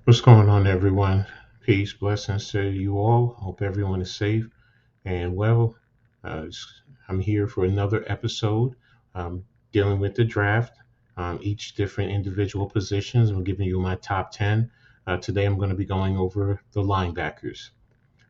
What's going on, everyone? Peace, blessings to you all. Hope everyone is safe and well. Uh, I'm here for another episode dealing with the draft, each different individual positions. I'm giving you my top 10. Today, I'm going to be going over the linebackers.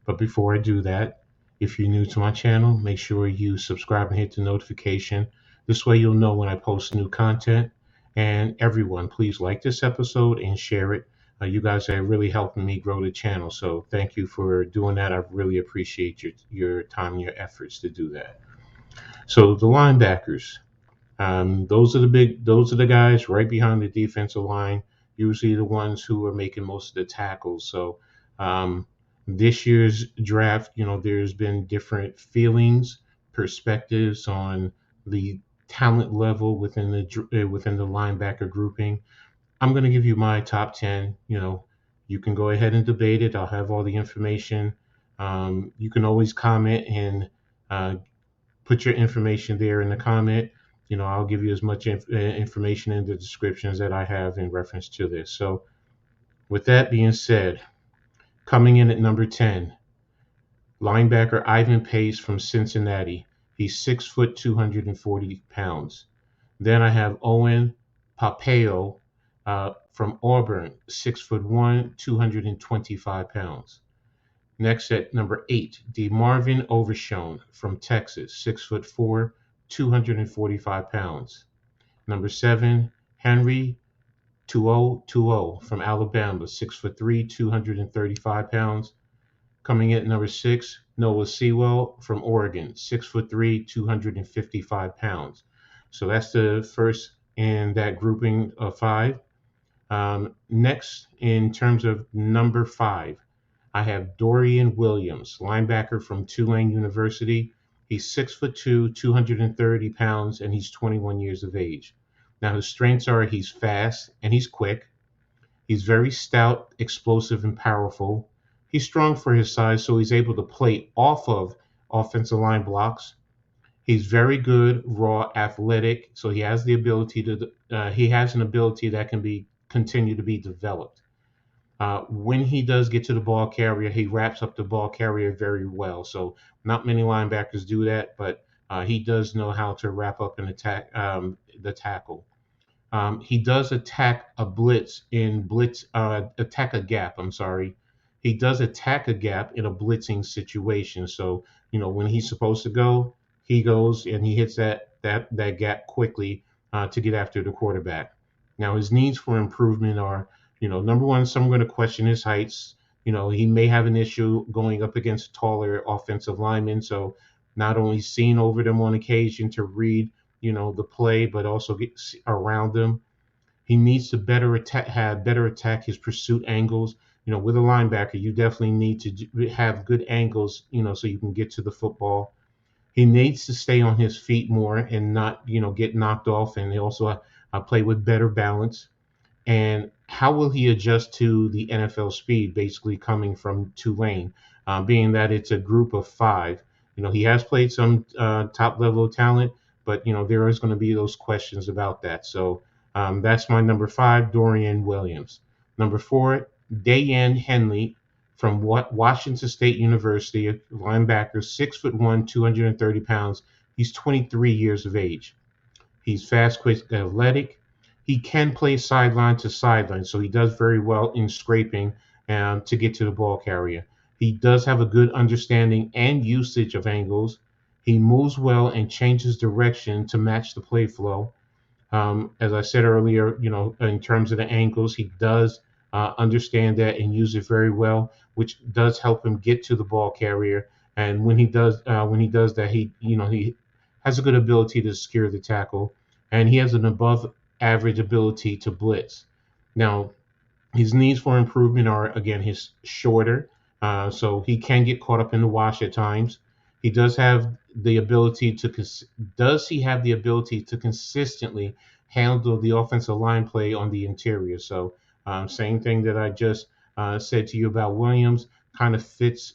But before I do that, if you're new to my channel, make sure you subscribe and hit the notification. This way, you'll know when I post new content. And everyone, please like this episode and share it. You guys are really helping me grow the channel. So thank you for doing that. I really appreciate your time and your efforts to do that. So the linebackers, those are the guys right behind the defensive line, usually the ones who are making most of the tackles. So um, this year's draft, there's been different feelings, perspectives on the talent level within the linebacker grouping. I'm going to give you my top 10. You can go ahead and debate it. I'll have all the information. You can always comment and uh, put your information there in the comment. I'll give you as much information in the descriptions that I have in reference to this. So, with that being said, coming in at number 10, linebacker Ivan Pace from Cincinnati. He's 6 foot, 240 pounds. Then I have Owen Papeo from Auburn, 6'1", 225 pounds. Next at number 8, DeMarvin Overshown from Texas, 6'4", 245 pounds. Number 7, Henry Tuo from Alabama, 6'3", 235 pounds. Coming in at number 6, Noah Sewell from Oregon, 6'3", 255 pounds. So that's the first in that grouping of five. Next, in terms of number 5, I have Dorian Williams, linebacker from Tulane University. He's 6'2", 230 pounds, and he's 21 years of age. Now, his strengths are he's fast and he's quick. He's very stout, explosive, and powerful. He's strong for his size, so he's able to play off of offensive line blocks. He's very good, raw, athletic, so he has an ability that can be continue to be developed. When he does get to the ball carrier, he wraps up the ball carrier very well. So not many linebackers do that, but he does know how to wrap up and attack the tackle. He does attack a attack a gap. I'm sorry. He does attack a gap in a blitzing situation. So when he's supposed to go, he goes and he hits that gap quickly to get after the quarterback. Now his needs for improvement are, number one, some are going to question his heights. He may have an issue going up against taller offensive linemen. So not only seeing over them on occasion to read the play, but also get around them. He needs to better attack his pursuit angles. With a linebacker, you definitely need to have good angles, so you can get to the football. He needs to stay on his feet more and not, get knocked off, and he also play with better balance. And how will he adjust to the NFL speed, basically coming from Tulane, being that it's a group of five? He has played some top level talent, but there is going to be those questions about that. So that's my number 5, Dorian Williams. Number 4, Dayan Henley from Washington State University, linebacker, 6'1", 230 pounds. He's 23 years of age. He's fast, quick, athletic. He can play sideline to sideline, so he does very well in scraping to get to the ball carrier. He does have a good understanding and usage of angles. He moves well and changes direction to match the play flow. As I said earlier, in terms of the angles, he does understand that and use it very well, which does help him get to the ball carrier. And when he does that, he has a good ability to secure the tackle, and he has an above average ability to blitz. Now, his needs for improvement are, again, his shorter, so he can get caught up in the wash at times. He does have the ability to does he have the ability to consistently handle the offensive line play on the interior? So same thing that I just said to you about Williams kind of fits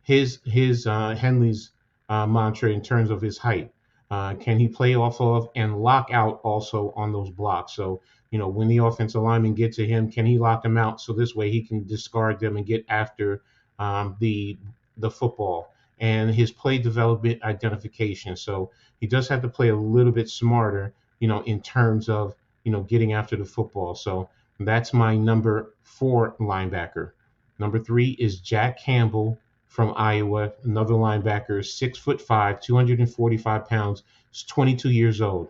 his Henley's mantra in terms of his height. Can he play off of and lock out also on those blocks? So, when the offensive linemen get to him, can he lock them out so this way he can discard them and get after the football? And his play development identification. So he does have to play a little bit smarter, in terms of, getting after the football. So that's my number 4 linebacker. Number 3 is Jack Campbell from Iowa, another linebacker, 6'5", 245 pounds. He's 22 years old.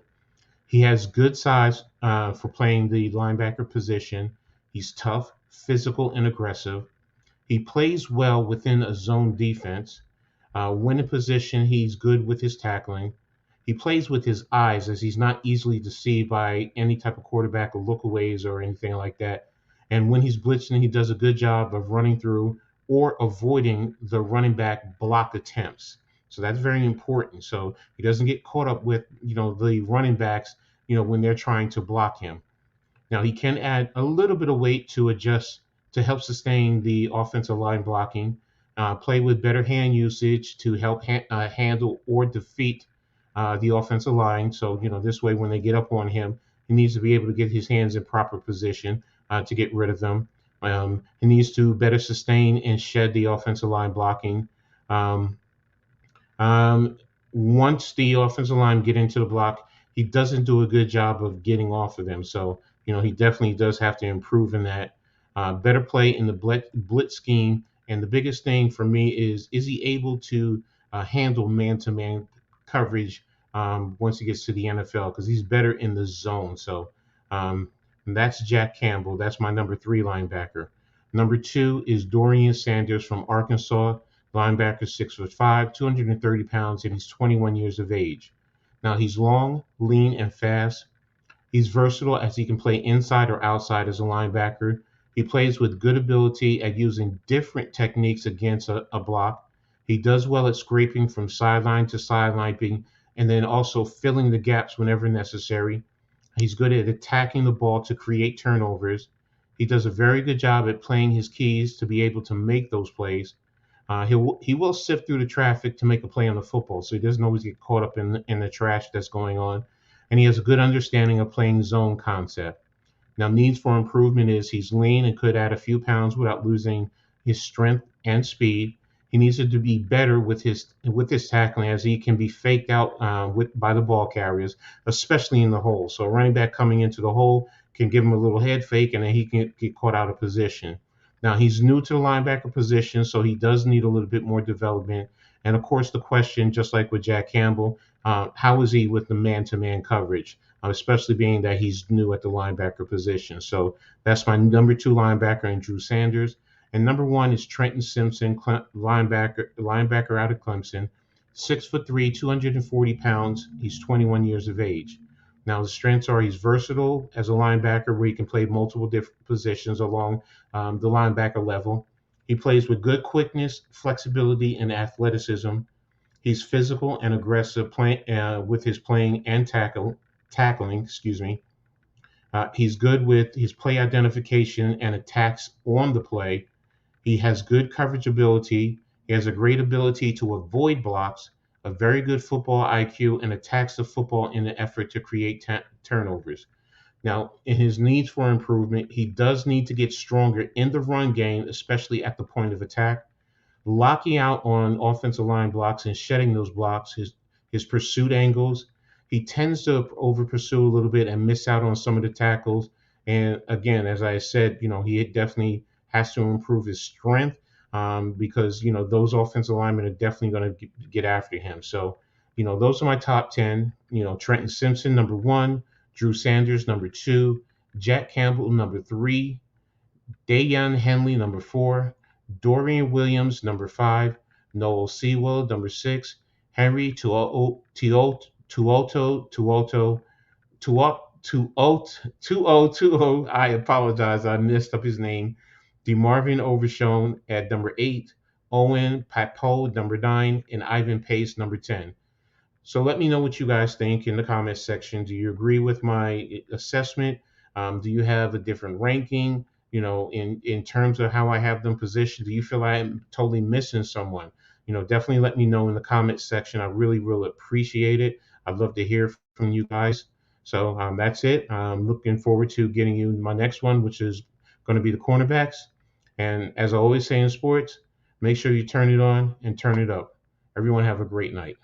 He has good size for playing the linebacker position. He's tough, physical, and aggressive. He plays well within a zone defense. When in position, he's good with his tackling. He plays with his eyes as he's not easily deceived by any type of quarterback or lookaways or anything like that. And when he's blitzing, he does a good job of running through or avoiding the running back block attempts. So that's very important. So he doesn't get caught up with, the running backs, when they're trying to block him. Now he can add a little bit of weight to adjust to help sustain the offensive line blocking. Play with better hand usage to help handle or defeat the offensive line. So this way when they get up on him, he needs to be able to get his hands in proper position to get rid of them. He needs to better sustain and shed the offensive line blocking. Um, um, Once the offensive line get into the block, he doesn't do a good job of getting off of them. So, he definitely does have to improve in that. Better play in the blitz scheme. And the biggest thing for me is he able to handle man-to-man coverage once he gets to the NFL? Because he's better in the zone. So um, that's Jack Campbell. That's my number 3 linebacker. Number 2 is Dorian Sanders from Arkansas. Linebacker, 6'5", 230 pounds, and he's 21 years of age. Now he's long, lean, and fast. He's versatile as he can play inside or outside as a linebacker. He plays with good ability at using different techniques against a block. He does well at scraping from sideline to sideline, and then also filling the gaps whenever necessary. He's good at attacking the ball to create turnovers. He does a very good job at playing his keys to be able to make those plays. He will sift through the traffic to make a play on the football, so he doesn't always get caught up in the trash that's going on. And he has a good understanding of playing zone concept. Now, needs for improvement is he's lean and could add a few pounds without losing his strength and speed. He needs to be better with his tackling as he can be faked out by the ball carriers, especially in the hole. So a running back coming into the hole can give him a little head fake, and then he can get caught out of position. Now he's new to the linebacker position, so he does need a little bit more development. And of course, the question, just like with Jack Campbell, how is he with the man-to-man coverage, especially being that he's new at the linebacker position? So that's my number 2 linebacker in Drew Sanders. And number 1 is Trenton Simpson, linebacker out of Clemson, 6'3", 240 pounds. He's 21 years of age. Now, the strengths are he's versatile as a linebacker where he can play multiple different positions along the linebacker level. He plays with good quickness, flexibility, and athleticism. He's physical and aggressive with his playing and tackling. Excuse me. He's good with his play identification and attacks on the play. He has good coverage ability. He has a great ability to avoid blocks, a very good football IQ, and attacks the football in an effort to create turnovers. Now, in his needs for improvement, he does need to get stronger in the run game, especially at the point of attack. Locking out on offensive line blocks and shedding those blocks, his pursuit angles. He tends to over pursue a little bit and miss out on some of the tackles. And again, as I said, he definitely has to improve his strength because those offensive linemen are definitely going to get after him. So, those are my top 10. Trenton Simpson, number 1, Drew Sanders, number 2, Jack Campbell, number 3, Dayon Henley, number 4, Dorian Williams, number 5, Noel Sewell, number 6, Henry Tuoto. I apologize, I messed up his name. DeMarvin Overshown at number 8, Owen Papo, number 9, and Ivan Pace, number 10. So let me know what you guys think in the comments section. Do you agree with my assessment? Do you have a different ranking? In terms of how I have them positioned, do you feel I'm totally missing someone? Definitely let me know in the comments section. I really will appreciate it. I'd love to hear from you guys. So that's it. I'm looking forward to getting you my next one, which is going to be the cornerbacks. And as I always say in sports, make sure you turn it on and turn it up. Everyone have a great night.